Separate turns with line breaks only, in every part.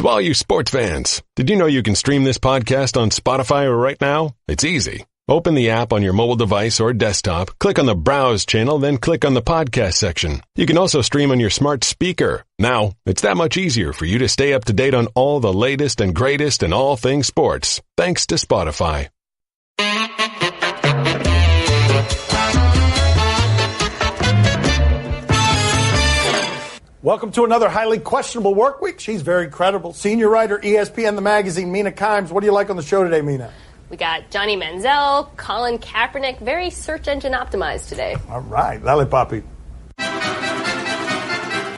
To all you sports fans, did you know you can stream this podcast on Spotify right now? It's easy. Open the app on your mobile device or desktop, click on the Browse channel, then click on the podcast section. You can also stream on your smart speaker. Now, it's that much easier for you to stay up to date on all the latest and greatest in all things sports, thanks to Spotify.
Welcome to another highly questionable work week. She's very credible. Senior writer, ESPN, the magazine, Mina Kimes. What do you like on the show today, Mina?
We got Johnny Manziel, Colin Kaepernick, very search engine optimized today.
All right. Dale, Papi.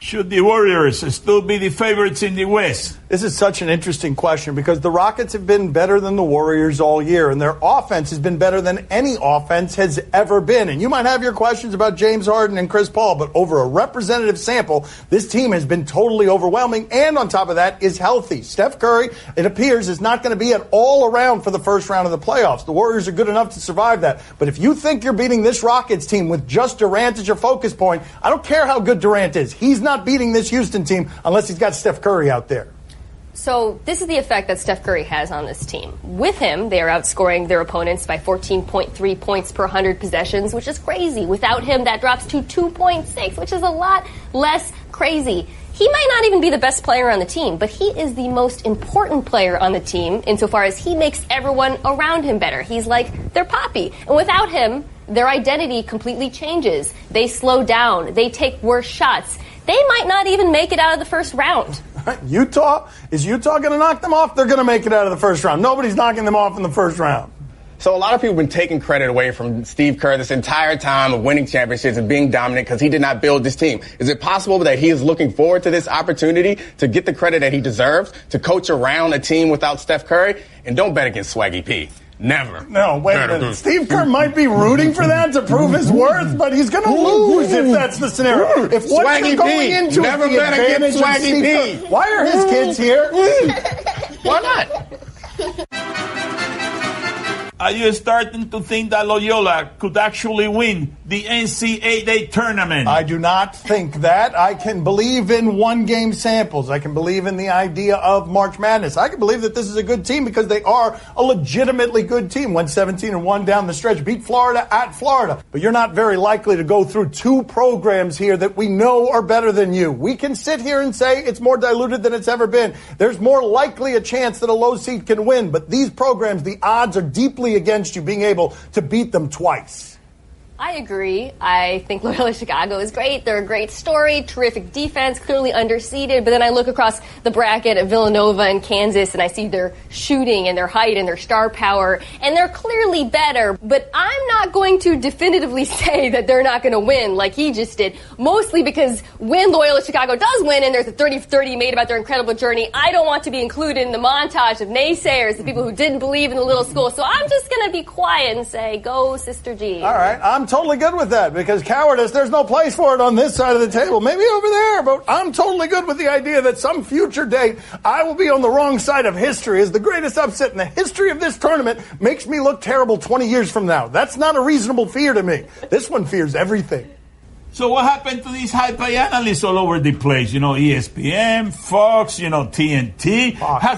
Should the Warriors still be the favorites in the West?
This is such an interesting question because the Rockets have been better than the Warriors all year, and their offense has been better than any offense has ever been. And you might have your questions about James Harden and Chris Paul, but over a representative sample, this team has been totally overwhelming, and on top of that is healthy. Steph Curry, it appears, is not going to be an all-around for the first round of the playoffs. The Warriors are good enough to survive that. But if you think you're beating this Rockets team with just Durant as your focus point, I don't care how good Durant is. He's not beating this Houston team unless he's got Steph Curry out there.
So this is the effect that Steph Curry has on this team. With him, they are outscoring their opponents by 14.3 points per 100 possessions, which is crazy. Without him, that drops to 2.6, which is a lot less crazy. He might not even be the best player on the team, but he is the most important player on the team insofar as he makes everyone around him better. He's like their Papi. And without him, their identity completely changes. They slow down. They take worse shots. They might not even make it out of the first round.
Utah? Is Utah going to knock them off? They're going to make it out of the first round. Nobody's knocking them off in the first round.
So a lot of people have been taking credit away from Steve Kerr this entire time of winning championships and being dominant because he did not build this team. Is it possible that he is looking forward to this opportunity to get the credit that he deserves, to coach around a team without Steph Curry? And don't bet against Swaggy P. Never.
No, wait a minute. Steve Kerr might be rooting for that to prove his worth, but he's going to lose if that's the scenario. If what
Swaggy
you're going
P.
into
Never
is the
bet against
advantage of
Swaggy
Steve
P.
Kerr. Why are his kids here?
Why not?
Are you starting to think that Loyola could actually win the NCAA Tournament?
I do not think that. I can believe in one-game samples. I can believe in the idea of March Madness. I can believe that this is a good team because they are a legitimately good team. Went 17-1 down the stretch, beat Florida at Florida. But you're not very likely to go through two programs here that we know are better than you. We can sit here and say it's more diluted than it's ever been. There's more likely a chance that a low seed can win. But these programs, the odds are deeply against you being able to beat them twice.
I agree. I think Loyola-Chicago is great. They're a great story, terrific defense, clearly underseeded. But then I look across the bracket at Villanova and Kansas, and I see their shooting and their height and their star power, and they're clearly better. But I'm not going to definitively say that they're not going to win like he just did, mostly because when Loyola-Chicago does win and there's a 30-30 made about their incredible journey, I don't want to be included in the montage of naysayers, the people who didn't believe in the little school. So I'm just going to be quiet and say, go, Sister G.
All right. I'm totally good with that because cowardice, there's no place for it on this side of the table. Maybe over there, but I'm totally good with the idea that some future date I will be on the wrong side of history as the greatest upset in the history of this tournament makes me look terrible 20 years from now. That's not a reasonable fear to me. This one fears everything.
So what happened to these hype analysts all over the place? You know, ESPN, Fox, you know, TNT.
Fox.
How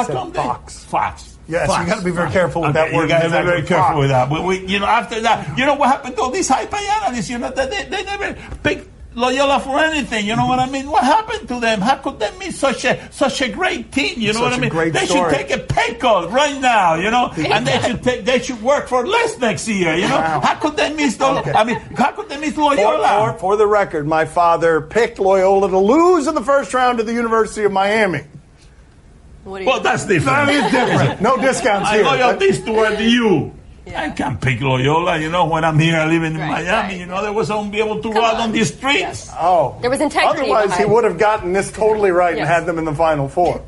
come
Fox.
Fox.
Yes,
Fox.
you got to be very careful with that word.
You got to be very careful
Fox.
with that. But you know, after that, you know what happened to all these hype analysts? You know, they never picked Loyola for anything. You know what I mean? What happened to them? How could they miss such a great team? You know what I mean?
Great
they
story.
should take a pay cut right now. You know, and they should work for less next year. You know,
Wow.
how could they miss those? Okay. I mean, how could they miss Loyola?
For the record, my father picked Loyola to lose in the first round to the University of Miami.
Well, that's different.
That is different. No discounts here.
Loyalties toward you. Yeah. I can't pick Loyola, you know, when I'm here living in Miami. You know, there was won't be able to run on these streets.
Yes.
Oh.
There was integrity
Otherwise,
behind.
he would have gotten this totally right and had them in the Final Four.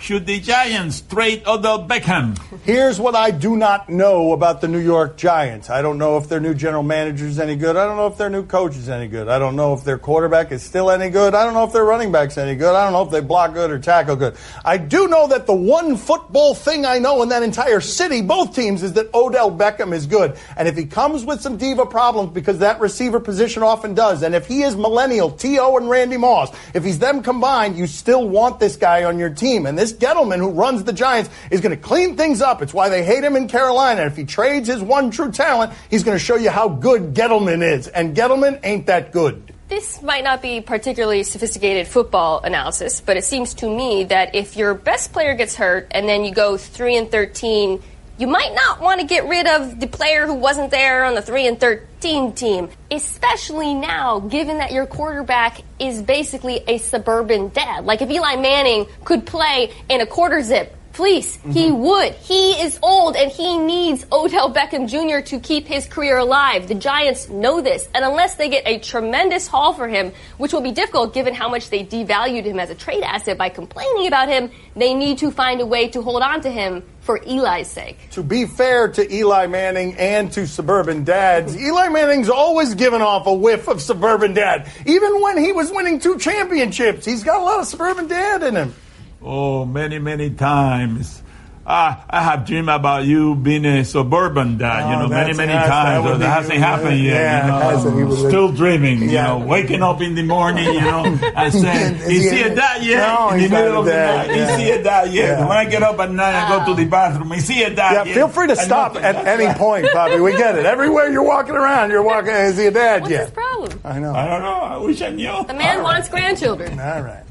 Should the Giants trade Odell Beckham?
Here's what I do not know about the New York Giants. I don't know if their new general manager is any good. I don't know if their new coach is any good. I don't know if their quarterback is still any good. I don't know if their running back's any good. I don't know if they block good or tackle good. I do know that the one football thing I know in that entire city, both teams, is that Odell Beckham is good. And if he comes with some diva problems, because that receiver position often does, and if he is millennial, T.O. and Randy Moss, if he's them combined, you still want this guy on your team. And this Gettleman, who runs the Giants, is going to clean things up. It's why they hate him in Carolina. And if he trades his one true talent, he's going to show you how good Gettleman is. And Gettleman ain't that good.
This might not be particularly sophisticated football analysis, but it seems to me that if your best player gets hurt and then you go 3-13, you might not want to get rid of the player who wasn't there on the 3-13 team, especially now, given that your quarterback is basically a suburban dad. Like if Eli Manning could play in a quarter zip fleece, he would. He is old, and he needs Odell Beckham Jr. to keep his career alive. The Giants know this, and unless they get a tremendous haul for him, which will be difficult given how much they devalued him as a trade asset by complaining about him, they need to find a way to hold on to him for Eli's sake.
To be fair to Eli Manning and to suburban dads, Eli Manning's always given off a whiff of suburban dad. Even when he was winning 2 championships, he's got a lot of suburban dad in him.
Oh, many, many times. I have dreamed about you being a suburban dad, many times. That hasn't happened yet.
Yeah,
still dreaming, waking up in the morning, and saying, is he a dad yet?
No,
in the middle of the night, is he a dad yet?
Yeah.
When I get up at night and go to the bathroom, is he a dad yet?
Feel free to stop at any point, Bobby. We get it. Everywhere you're walking around, is he a dad
What's
yet?
his problem?
I know.
I don't know. I wish I knew.
The man wants grandchildren.
All right.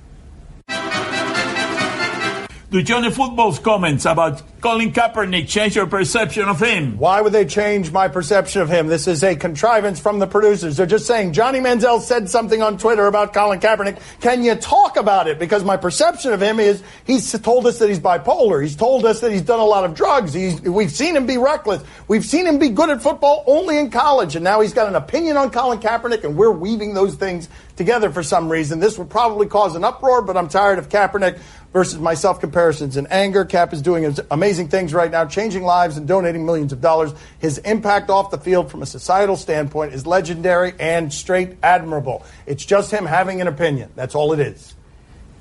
Do Johnny Football's comments about Colin Kaepernick change your perception of him?
Why would they change my perception of him? This is a contrivance from the producers. They're just saying Johnny Manziel said something on Twitter about Colin Kaepernick. Can you talk about it? Because my perception of him is he's told us that he's bipolar. He's told us that he's done a lot of drugs. We've seen him be reckless. We've seen him be good at football only in college. And now he's got an opinion on Colin Kaepernick, and we're weaving those things together for some reason. This would probably cause an uproar, but I'm tired of Kaepernick versus myself comparisons and anger. Cap is doing amazing things right now, changing lives and donating millions of dollars. His impact off the field from a societal standpoint is legendary and straight admirable. It's just him having an opinion. That's all it is.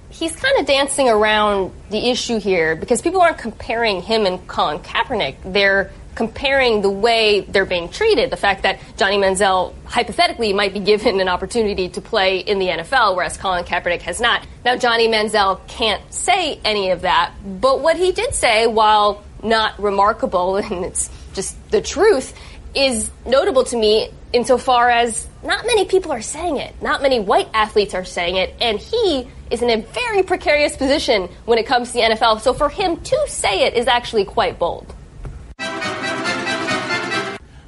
He's kind of dancing around the issue here because people aren't comparing him and Colin Kaepernick. They're comparing the way they're being treated. The fact that Johnny Manziel hypothetically might be given an opportunity to play in the NFL, whereas Colin Kaepernick has not. Now, Johnny Manziel can't say any of that, but what he did say, while not remarkable, and it's just the truth, is notable to me insofar as not many people are saying it. Not many white athletes are saying it, and he is in a very precarious position when it comes to the NFL. So for him to say it is actually quite bold.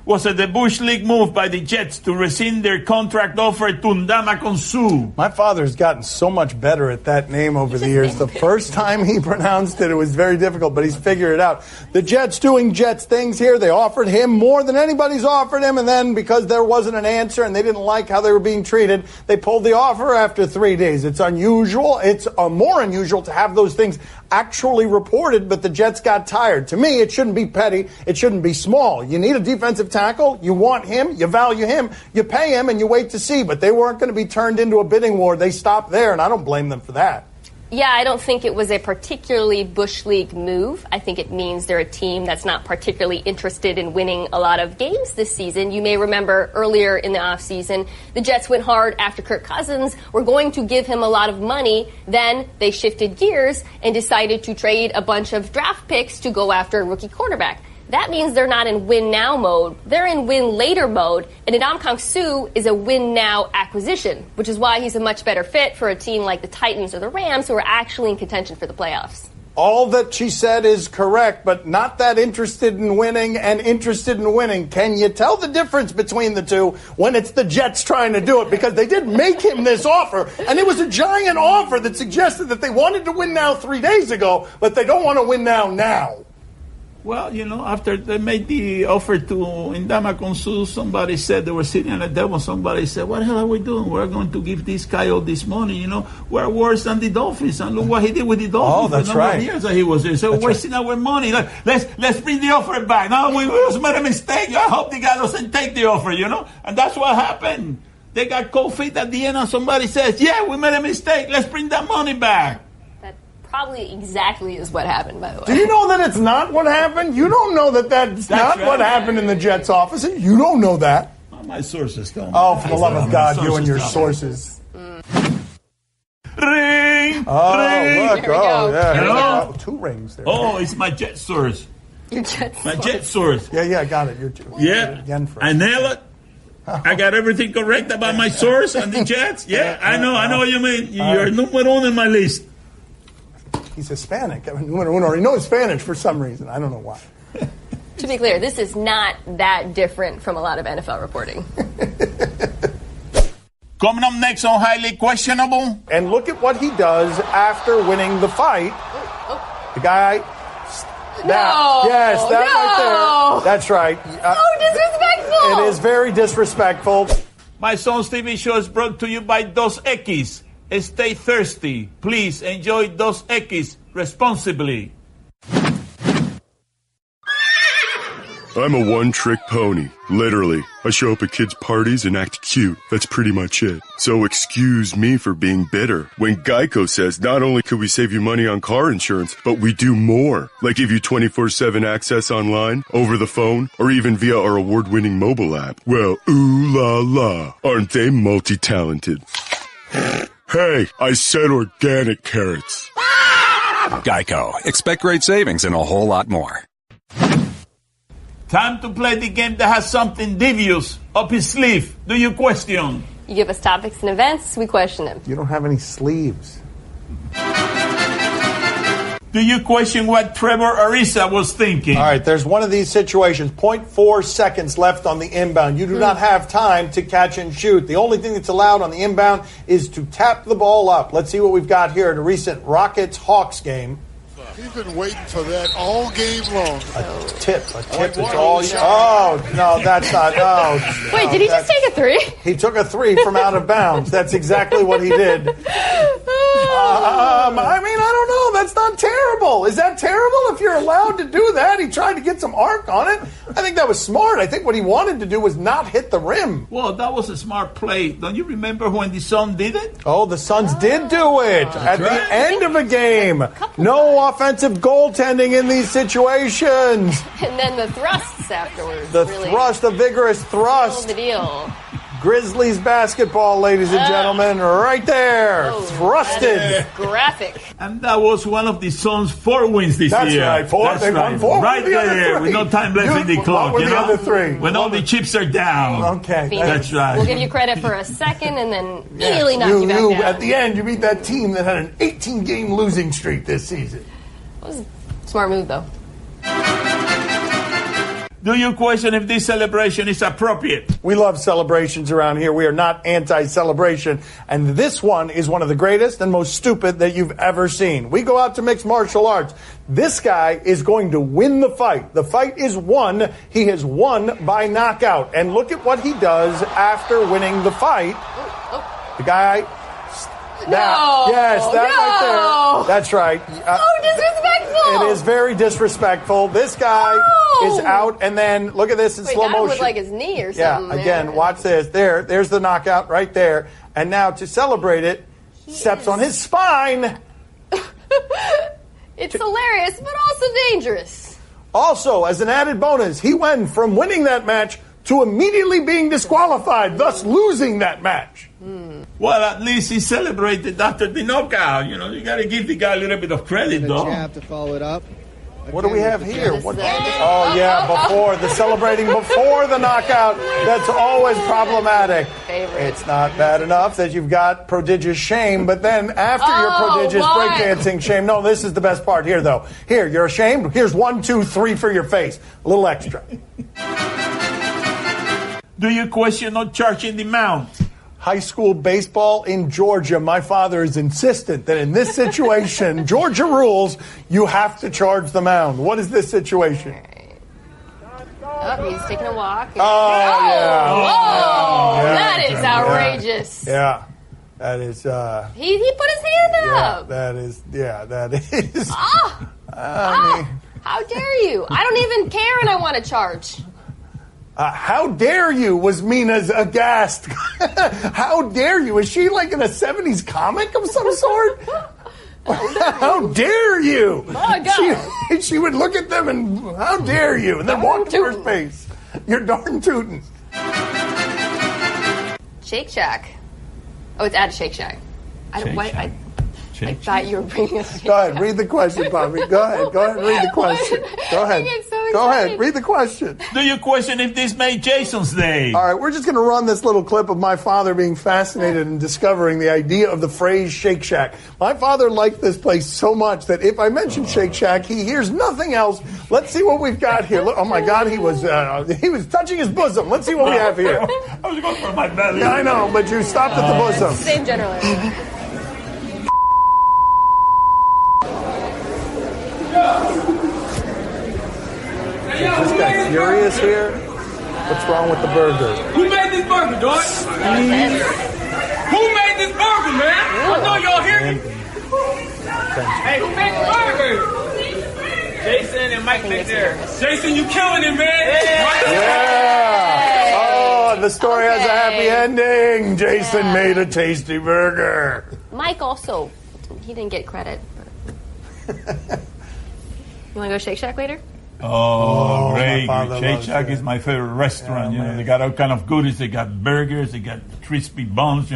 Was it the Bush League move by the Jets to rescind their contract offer to Ndamukong Suh?
My father's gotten so much better at that name over the years. The first time he pronounced it, it was very difficult, but he's figured it out. The Jets doing Jets things here. They offered him more than anybody's offered him, and then because there wasn't an answer and they didn't like how they were being treated, they pulled the offer after 3 days. It's unusual. It's more unusual to have those things actually reported, but the Jets got tired. To me, it shouldn't be petty. It shouldn't be small. You need a defensive tackle. You want him. You value him. You pay him, and you wait to see. But they weren't going to be turned into a bidding war. They stopped there, and I don't blame them for that.
Yeah, I don't think it was a particularly Bush League move. I think it means they're a team that's not particularly interested in winning a lot of games this season. You may remember earlier in the offseason, the Jets went hard after Kirk Cousins. Were going to give him a lot of money. Then they shifted gears and decided to trade a bunch of draft picks to go after a rookie quarterback. That means they're not in win-now mode. They're in win-later mode, and Ndamukong Suh is a win-now acquisition, which is why he's a much better fit for a team like the Titans or the Rams, who are actually in contention for the playoffs.
All that she said is correct, but not that interested in winning and interested in winning. Can you tell the difference between the two when it's the Jets trying to do it? Because they did make him this offer, and it was a giant offer that suggested that they wanted to win now 3 days ago, but they don't want to win now.
Well, after they made the offer to Indama Consul, somebody said, they were sitting at the table, somebody said, what the hell are we doing? We're going to give this guy all this money, We're worse than the Dolphins. And look what he did with the Dolphins.
Oh, that's
for a number
right.
of years that he was there. So we're wasting our money. Let's bring the offer back. No, we just made a mistake. I hope the guy doesn't take the offer, And that's what happened. They got cold feet at the end and somebody says, yeah, we made a mistake. Let's bring that money back.
Probably exactly is what happened, by the way.
Do you know that it's not what happened? You don't know that's not
right.
what happened in the Jets' office. You don't know that.
Well, my sources tell me.
Oh, for the love of God, you and your sources.
Ring!
Oh,
ring!
look.
Here we go.
Yeah.
Here we go.
Oh, 2 rings there.
Oh, it's my jet source.
Your Jets.
My jet source.
Yeah, I got it.
Yeah,
Again for
I nail it. I got everything correct about my source and the Jets. Yeah, I know what you mean. You're number 1 in my list.
He's Hispanic. Numero uno. He knows Spanish for some reason. I don't know why.
To be clear, this is not that different from a lot of NFL reporting.
Coming up next on Highly Questionable.
And look at what he does after winning the fight. The guy. Yes, right there. That's right.
So disrespectful.
It is very disrespectful.
My son's TV show is brought to you by Dos Equis. Stay thirsty. Please enjoy Dos Equis responsibly.
I'm a one-trick pony. Literally. I show up at kids' parties and act cute. That's pretty much it. So excuse me for being bitter. When Geico says not only could we save you money on car insurance, but we do more. Like give you 24/7 access online, over the phone, or even via our award-winning mobile app. Well, ooh la la. Aren't they multi-talented? Hey, I said organic carrots.
Geico. Expect great savings and a whole lot more.
Time to play the game that has something devious up his sleeve. Do you question?
You give us topics and events, we question them.
You don't have any sleeves.
Do you question what Trevor Ariza was thinking?
All right, there's one of these situations. 0.4 seconds left on the inbound. You do not have time to catch and shoot. The only thing that's allowed on the inbound is to tap the ball up. Let's see what we've got here in a recent Rockets-Hawks game.
He's been waiting for that all game long.
A tip. It's all. Oh, no, that's not. Oh.
Wait, did he just take a 3?
He took a 3 from out of bounds. That's exactly what he did. I mean, I don't know. That's not terrible. Is that terrible if you're allowed to do that? He tried to get some arc on it. I think that was smart. I think what he wanted to do was not hit the rim.
Well, that was a smart play. Don't you remember when the Suns did it?
Oh, the Suns did do it at the end of a game. No offensive goaltending in these situations.
And then the thrusts afterwards.
The
really
thrust, the vigorous thrust.
the deal.
Grizzlies basketball, ladies and gentlemen, right there. Thrusted.
That is graphic.
And that was one of the Suns' 4 wins this
That's
year.
right. They won 4.
Right there, with no time left in the clock.
What were the other 3?
When all the chips are down.
Okay.
Phoenix.
That's right.
We'll give you credit for a second and then immediately knock you back down.
At the end, you beat that team that had an 18-game losing streak this season.
That was a smart move, though.
Do you question if this celebration is appropriate?
We love celebrations around here. We are not anti-celebration. And this one is one of the greatest and most stupid that you've ever seen. We go out to mixed martial arts. This guy is going to win the fight. The fight is won. He has won by knockout. And look at what he does after winning the fight. The guy... Right there. That's right.
Disrespectful.
It is very disrespectful. This guy is out, and then look at this in slow motion.
With like his knee or something.
Yeah, again, watch this. There's the knockout right there. And now to celebrate it, steps on his spine.
It's hilarious, but also dangerous.
Also, as an added bonus, he went from winning that match to immediately being disqualified, thus losing that match.
Well, at least he celebrated after the knockout. You got to give the guy a little bit of credit, though.
Jab to follow it up.
What do we have here? Celebrating before the knockout. That's always problematic. It's not bad enough that you've got prodigious shame, but then after your prodigious breakdancing shame, no, this is the best part here, though. Here, you're ashamed. Here's 1, 2, 3 for your face. A little extra.
Do you question not charging the mount?
high school baseball in Georgia. My father is insistent that in this situation, Georgia rules, you have to charge the mound. What is this situation?
Oh, he's taking a walk.
Yeah.
Whoa!
Yeah.
That is outrageous.
Yeah. That is.
He put his hand up.
That is.
How dare you? I don't even care and I want to charge.
How dare you was Mina's aghast. How dare you? Is she like in a 70s comic of some sort? How dare you?
My God.
She would look at them and, how dare you? And then walk to first base. You're darn tootin'.
Shake Shack. Oh, it's at Shake Shack. I thought you were bringing us.
Go ahead, read the question, Papi. Go ahead, read the question. Go ahead. Go ahead, read the question.
Do you question if this made Jason's day?
All right, we're just going to run this little clip of my father being fascinated and discovering the idea of the phrase Shake Shack. My father liked this place so much that if I mention Shake Shack, he hears nothing else. Let's see what we've got here. Look, oh my God, he was touching his bosom. Let's see what we have here.
I was going for my belly.
Yeah, I know, but you stopped at the bosom.
Same general area.
Is this guy furious here? What's wrong with the burger?
Who made this burger, dog? Who made this burger, man? I know y'all hear me. Hey, who made the burger? Jason and Mike back there. Jason, you killing it, man.
Yeah. Oh, the story has a happy ending. Jason made a tasty burger.
Mike also, he didn't get credit. You want to go Shake Shack later?
Oh, great. Shake Shack is my favorite restaurant. Yeah, they got all kind of goodies. They got burgers. They got crispy buns.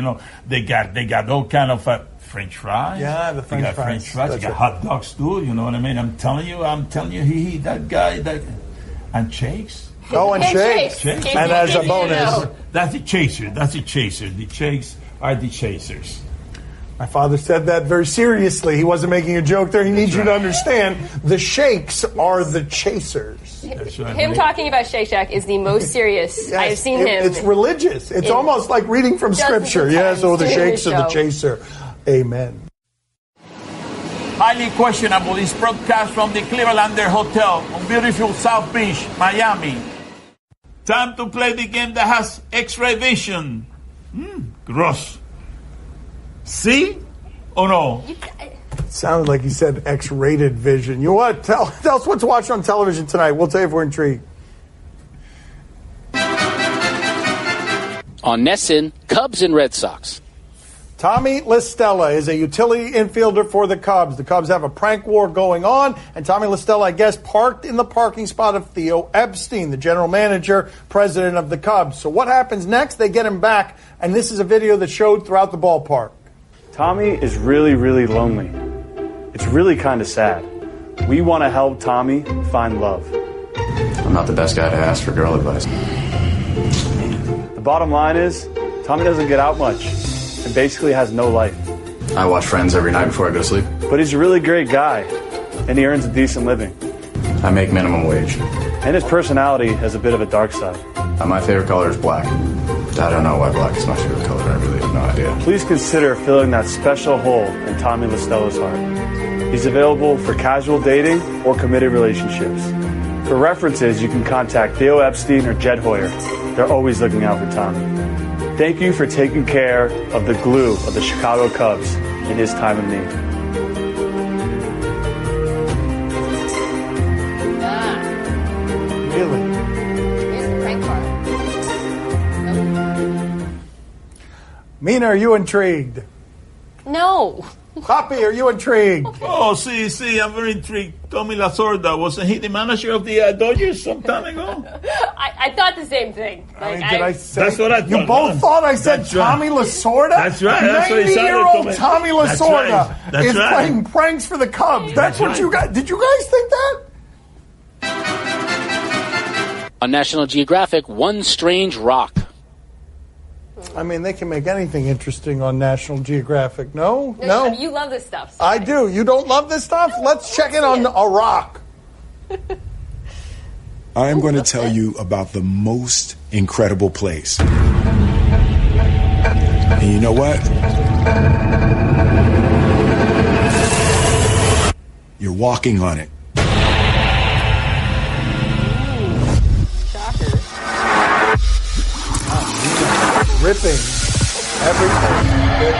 They got all kind of French fries.
Yeah, the French fries.
They got hot dogs too. You know what I mean? I'm telling you, that guy, and shakes.
Oh, and shakes. And as a bonus,
that's the chaser. The shakes are the chasers.
My father said that very seriously. He wasn't making a joke there. He needs you to understand the shakes are the chasers.
Him talking about Shake Shack is the most serious I've seen him.
It's religious. It's almost like reading from Scripture. So the shakes are the chaser. Amen.
Highly questionable. This broadcast from the Clevelander Hotel on beautiful South Beach, Miami. Time to play the game that has X-ray vision. Gross. See or no?
Sounded like he said X-rated vision. You know what? Tell us what to watch on television tonight. We'll tell you if we're intrigued.
On NESN, Cubs and Red Sox.
Tommy LaStella is a utility infielder for the Cubs. The Cubs have a prank war going on, and Tommy LaStella, I guess, parked in the parking spot of Theo Epstein, the general manager, president of the Cubs. So what happens next? They get him back, and this is a video that showed throughout the ballpark.
Tommy is really, really lonely. It's really kind of sad. We want to help Tommy find love.
I'm not the best guy to ask for girl advice.
The bottom line is, Tommy doesn't get out much and basically has no life.
I watch Friends every night before I go to sleep.
But he's a really great guy, and he earns a decent living.
I make minimum wage.
And his personality has a bit of a dark side.
My favorite color is black. I don't know why black is my favorite color. I really have no idea.
Please consider filling that special hole in Tommy LaStella's heart. He's available for casual dating or committed relationships. For references, you can contact Theo Epstein or Jed Hoyer. They're always looking out for Tommy. Thank you for taking care of the glue of the Chicago Cubs in his time of need.
Really?
Here's the prank part.
Mina, are you intrigued?
No.
Papi, are you intrigued?
Oh, see, I'm very intrigued. Tommy Lasorda, wasn't he the manager of the Dodgers some time ago?
I thought the same thing.
Did I say?
That's what I thought.
You both thought I said Tommy Lasorda?
That's right. That's what he sounded
90-year-old Tommy Lasorda is playing pranks for the Cubs. That's what you guys... Did you guys think that?
On National Geographic, One Strange Rock.
I mean, they can make anything interesting on National Geographic. No?
You love this stuff. So
I do. You don't love this stuff? Let's check in on a rock.
I am going to tell you about the most incredible place. And you know what? You're walking on it.
Shocker.
Ripping everything that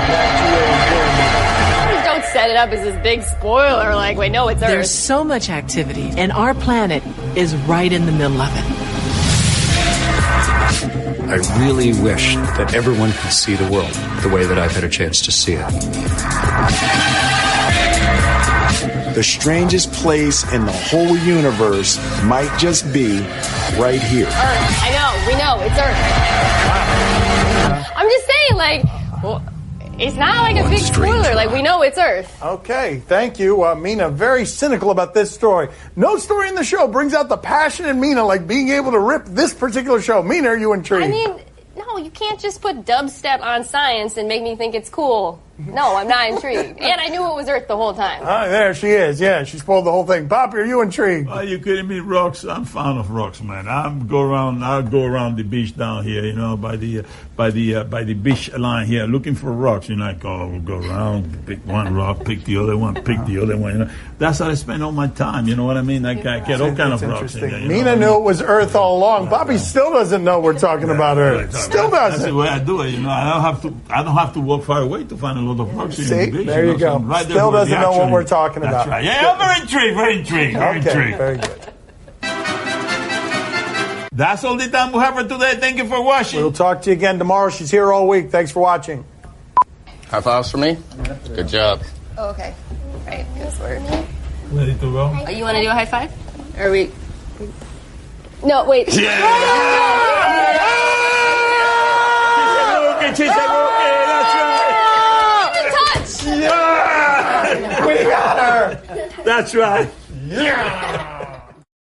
Don't set it up as this big spoiler, like, wait, no, it's Earth.
There's so much activity, and our planet is right in the middle of it.
I really wish that everyone could see the world the way that I've had a chance to see it.
The strangest place in the whole universe might just be right here.
Earth. I know. We know. It's Earth. I'm just saying, like, well, it's not like a big spoiler. Like, we know it's Earth.
Okay, thank you, Mina. Very cynical about this story. No story in the show brings out the passion in Mina like being able to rip this particular show. Mina, are you intrigued?
I mean, no, you can't just put dubstep on science and make me think it's cool. No, I'm not intrigued. And I knew it was Earth the whole time.
There she is. Yeah, she spoiled the whole thing. Papi, are you intrigued?
Are you kidding me? Rocks. I'm fond of rocks, man. I'll go around the beach down here, you know, by the beach line here, looking for rocks. You know, I go around, pick one rock, pick the other one, You know, that's how I spend all my time. You know what I mean? I get all kind of rocks in there.
Mina knew it was Earth all along. Papi still doesn't know we're talking about Earth. Still doesn't.
That's the way I do it. You know, I don't have to walk far away to find a lot of rocks.
See, there you go. Right still doesn't know what we're talking about.
That's right. Yeah, I'm very intrigued. Very intrigued.
Very good.
That's all the time we have for today. Thank you for watching.
We'll talk to you again tomorrow. She's here all week. Thanks for watching.
High fives for me. Good job.
Oh, okay. Right, because we're
ready to go.
You want to do a high five? Or we? No, wait.
Yeah. That's right.
Yeah! We got her!
That's right. Yeah!